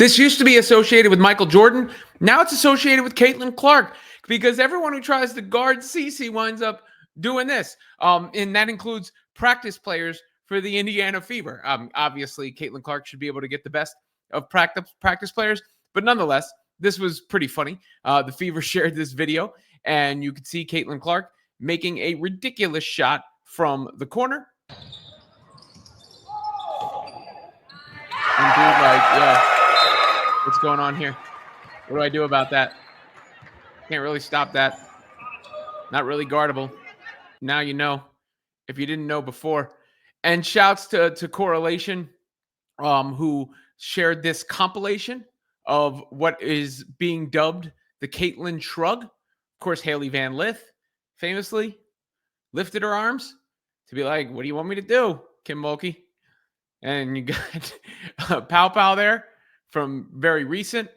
This used to be associated with Michael Jordan. Now it's associated with Caitlyn Clark because everyone who tries to guard Cece winds up doing this. And that includes practice players for the Indiana Fever. Obviously, Caitlyn Clark should be able to get the best of practice players, but nonetheless, this was pretty funny. The Fever shared this video, and you could see Caitlyn Clark making a ridiculous shot from the corner. And dude, like, yeah, what's going on here? What do I do about that? Can't really stop that. Not really guardable. Now you know, if you didn't know before. And shouts to Correlation, who shared this compilation of what is being dubbed the Caitlyn shrug. Of course, Haley Van Lith famously lifted her arms to be like, what do you want me to do, Kim Mulkey? And you got Pow Pow there from very recent.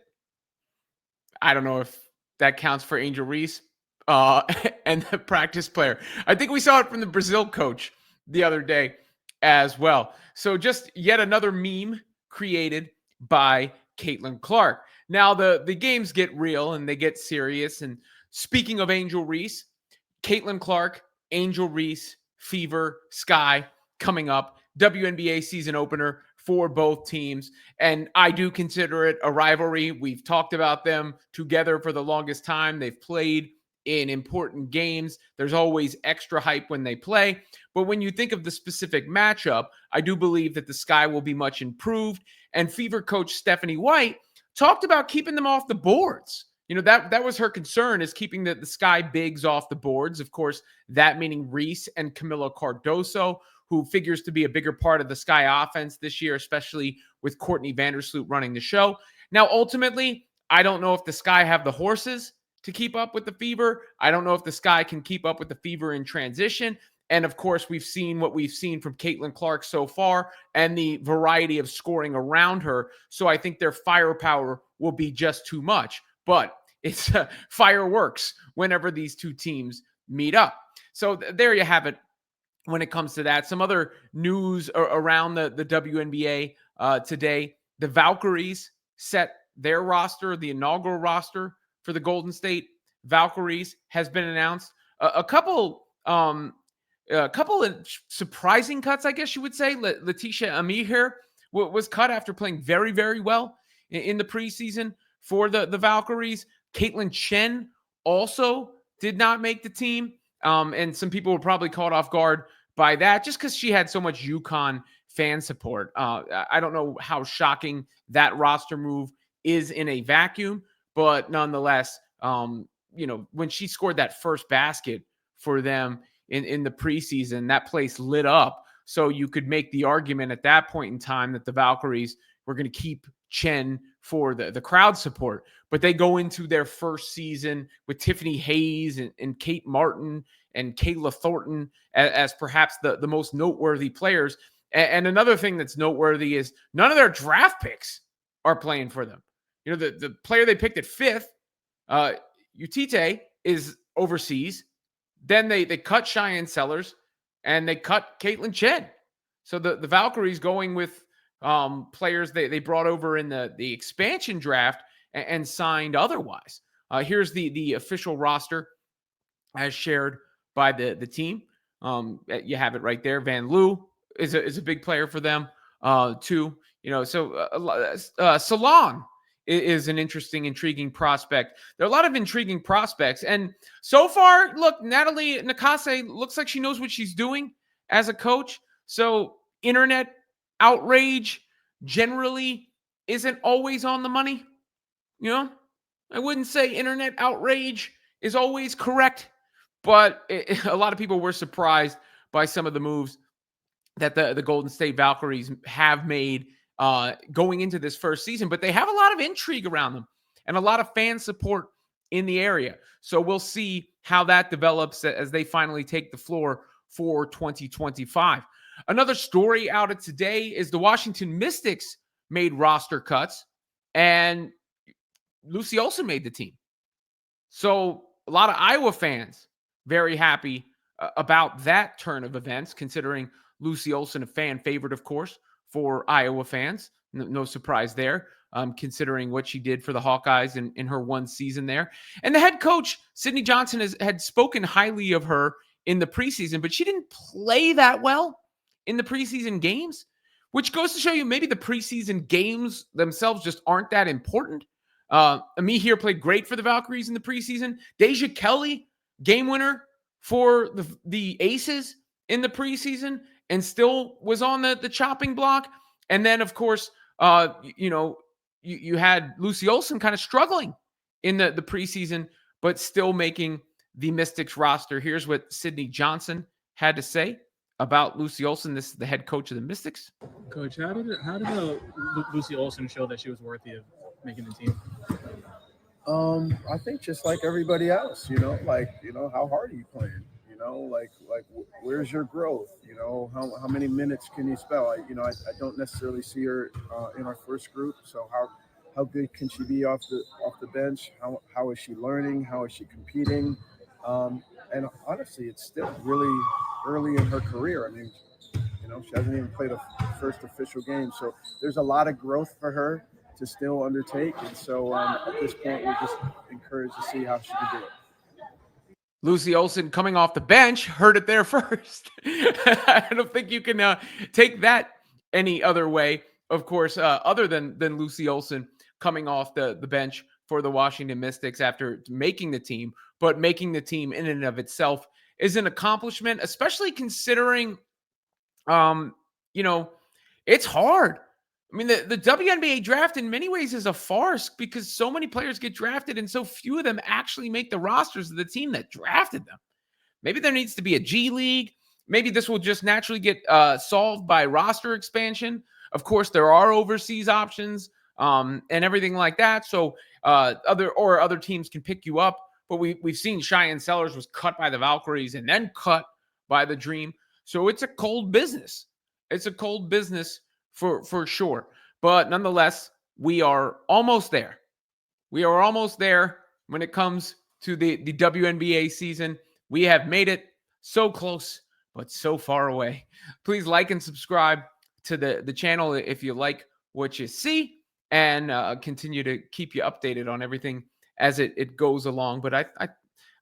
I don't know if that counts for Angel Reese and the practice player. I think we saw it from the Brazil coach the other day as well. So just yet another meme created by Caitlyn Clark. Now the games get real and they get serious. And speaking of Angel Reese, Caitlyn Clark, Angel Reese, Fever, Sky coming up. WNBA season opener for both teams. And I do consider it a rivalry. We've talked about them together for the longest time. They've played in important games. There's always extra hype when they play. But when you think of the specific matchup, I do believe that the Sky will be much improved. And Fever coach Stephanie White talked about keeping them off the boards. You know, that was her concern, is keeping the Sky bigs off the boards. Of course, that meaning Reese and Camila Cardoso, who figures to be a bigger part of the Sky offense this year, especially with Courtney Vandersloot running the show. Now, ultimately, I don't know if the Sky have the horses to keep up with the Fever. I don't know if the Sky can keep up with the Fever in transition. And of course, we've seen what we've seen from Caitlyn Clark so far and the variety of scoring around her. So I think their firepower will be just too much. But it's fireworks whenever these two teams meet up. So there you have it. When it comes to that, some other news around the WNBA today. The Valkyries set their roster, the inaugural roster for the Golden State Valkyries has been announced. A couple of surprising cuts, I guess you would say. Letitia Amir was cut after playing very, very well in the preseason for the Valkyries. Caitlin Chen also did not make the team. And some people were probably caught off guard by that just because she had so much UConn fan support. I don't know how shocking that roster move is in a vacuum, but nonetheless, when she scored that first basket for them in the preseason, that place lit up. So you could make the argument at that point in time that the Valkyries were going to keep Chen for the crowd support. But they go into their first season with Tiffany Hayes and Kate Martin and Kayla Thornton as perhaps the most noteworthy players. And another thing that's noteworthy is none of their draft picks are playing for them. You know, the player they picked at 5th, Utite, is overseas. Then they cut Cheyenne Sellers and they cut Caitlin Chen. So the Valkyries going with players they brought over in the expansion draft and signed otherwise. Here's the official roster as shared by the team. You have it right there. Van Loo is a big player for them too. Salon is an interesting, intriguing prospect. There are a lot of intriguing prospects. And so far, look, Natalie Nakase looks like she knows what she's doing as a coach. So internet outrage generally isn't always on the money. You know, I wouldn't say internet outrage is always correct, but a lot of people were surprised by some of the moves that the Golden State Valkyries have made going into this first season. But they have a lot of intrigue around them and a lot of fan support in the area. So we'll see how that develops as they finally take the floor for 2025. Another story out of today is the Washington Mystics made roster cuts and Lucy Olsen made the team. So a lot of Iowa fans very happy about that turn of events, considering Lucy Olsen, a fan favorite, of course, for Iowa fans. No surprise there. considering what she did for the Hawkeyes in her one season there. And the head coach, Sydney Johnson, had spoken highly of her in the preseason, but she didn't play that well in the preseason games, which goes to show you maybe the preseason games themselves just aren't that important. Ami here played great for the Valkyries in the preseason. Deja Kelly, game winner for the Aces in the preseason, and still was on the chopping block. And then, of course, you had Lucy Olsen kind of struggling in the preseason, but still making the Mystics roster. Here's what Sydney Johnson had to say about Lucy Olsen. This is the head coach of the Mystics. Coach, how did Lucy Olsen show that she was worthy of making the team? I think just like everybody else, how hard are you playing? Where's your growth? How many minutes can you spell? I don't necessarily see her in our first group. So how good can she be off the bench? How is she learning? How is she competing? And honestly, it's still really early in her career. I mean, she hasn't even played a first official game. So there's a lot of growth for her to still undertake. And so at this point, we're just encouraged to see how she can do it. Lucy Olsen coming off the bench, heard it there first. I don't think you can take that any other way, of course, other than Lucy Olsen coming off the bench for the Washington Mystics after making the team. But making the team in and of itself is an accomplishment, especially considering, it's hard. I mean, the WNBA draft in many ways is a farce because so many players get drafted and so few of them actually make the rosters of the team that drafted them. Maybe there needs to be a G League. Maybe this will just naturally get solved by roster expansion. Of course, there are overseas options and everything like that. So other teams can pick you up. But we've seen Cheyenne Sellers was cut by the Valkyries and then cut by the Dream. So it's a cold business. It's a cold business for sure. But nonetheless, we are almost there. We are almost there when it comes to the WNBA season. We have made it so close, but so far away. Please like and subscribe to the channel if you like what you see, and continue to keep you updated on everything as it goes along. But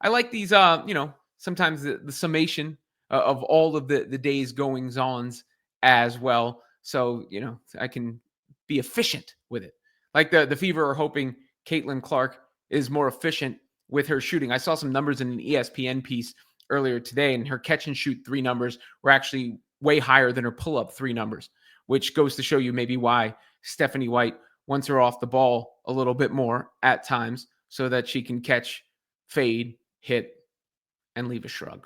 I like these, sometimes the summation of all of the day's goings-ons as well. So, I can be efficient with it. Like the Fever are hoping Caitlyn Clark is more efficient with her shooting. I saw some numbers in an ESPN piece earlier today, and her catch and shoot 3 numbers were actually way higher than her pull-up 3 numbers, which goes to show you maybe why Stephanie White wants her off the ball a little bit more at times so that she can catch, fade, hit, and leave a shrug.